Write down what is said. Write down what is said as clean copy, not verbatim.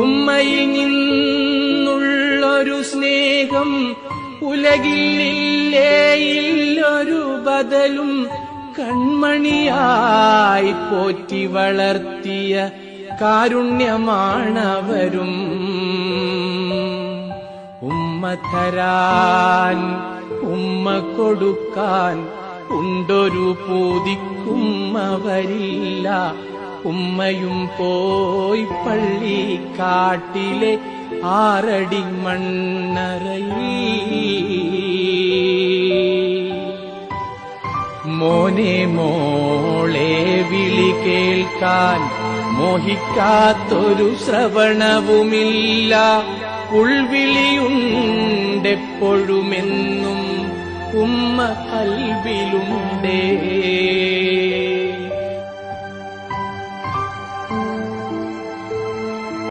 ഉമ്മയിൽ നിന്നുള്ളൊരു സ്നേഹം ഉലകിലില്ലേ ഇല്ലൊരു ബദലും. കൺമണിയായി പോറ്റി വളർത്തിയ കാരുണ്യമാണവരും. ഉമ്മ തരാൻ ഉമ്മ കൊടുക്കാൻ ഉണ്ടൊരു പൂതിക്കുമ്മ ഉമ്മയും പോയി പള്ളിക്കാട്ടിലെ 6 അടി മണ്ണറയിൽ. മോനെ മോളെ വിളി കേൾക്കാൻ മോഹിക്കാത്തൊരു ശ്രവണവുമില്ല. ഉൾവിളിയുണ്ടെപ്പോഴുമെന്നും ഉമ്മ കൽബിലുണ്ടേ.